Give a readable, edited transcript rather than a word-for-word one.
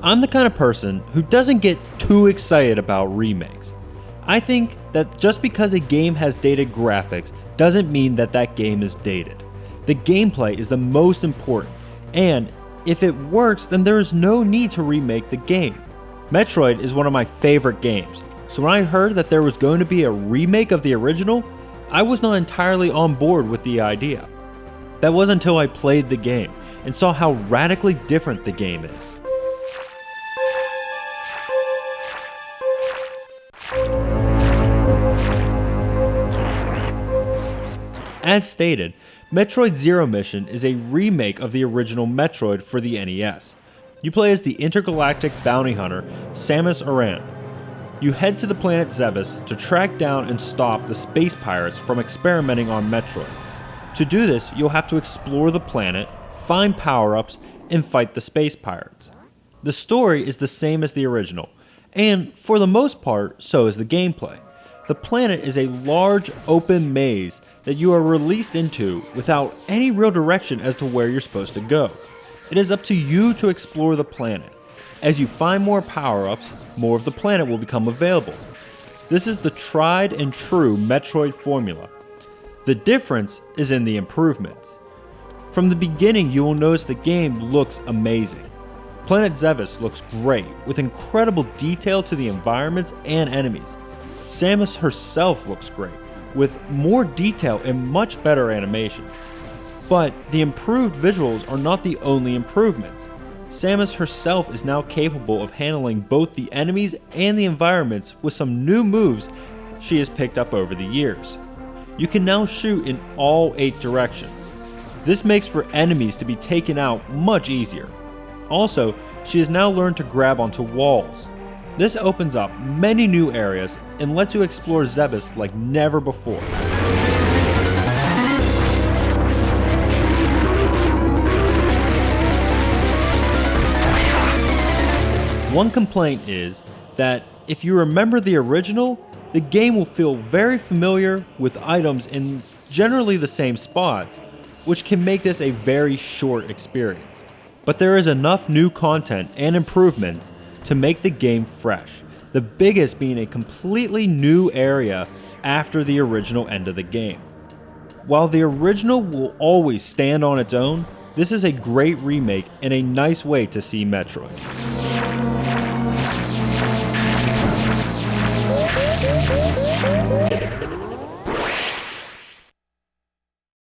I'm the kind of person who doesn't get too excited about remakes. I think that just because a game has dated graphics doesn't mean that that game is dated. The gameplay is the most important, and if it works, then there is no need to remake the game. Metroid is one of my favorite games, so when I heard that there was going to be a remake of the original, I was not entirely on board with the idea. That wasn't until I played the game and saw how radically different the game is. As stated, Metroid Zero Mission is a remake of the original Metroid for the NES. You play as the intergalactic bounty hunter Samus Aran. You head to the planet Zebes to track down and stop the space pirates from experimenting on Metroids. To do this, you'll have to explore the planet, find power-ups, and fight the space pirates. The story is the same as the original, and for the most part, so is the gameplay. The planet is a large open maze that you are released into without any real direction as to where you're supposed to go. It is up to you to explore the planet. As you find more power-ups, more of the planet will become available. This is the tried and true Metroid formula. The difference is in the improvements. From the beginning, you will notice the game looks amazing. Planet Zebes looks great, with incredible detail to the environments and enemies. Samus herself looks great, with more detail and much better animations. But the improved visuals are not the only improvements. Samus herself is now capable of handling both the enemies and the environments with some new moves she has picked up over the years. You can now shoot in all 8 directions. This makes for enemies to be taken out much easier. Also, she has now learned to grab onto walls. This opens up many new areas and lets you explore Zebes like never before. One complaint is that if you remember the original, the game will feel very familiar with items in generally the same spots, which can make this a very short experience. But there is enough new content and improvements to make the game fresh, the biggest being a completely new area after the original end of the game. While the original will always stand on its own, this is a great remake and a nice way to see Metroid.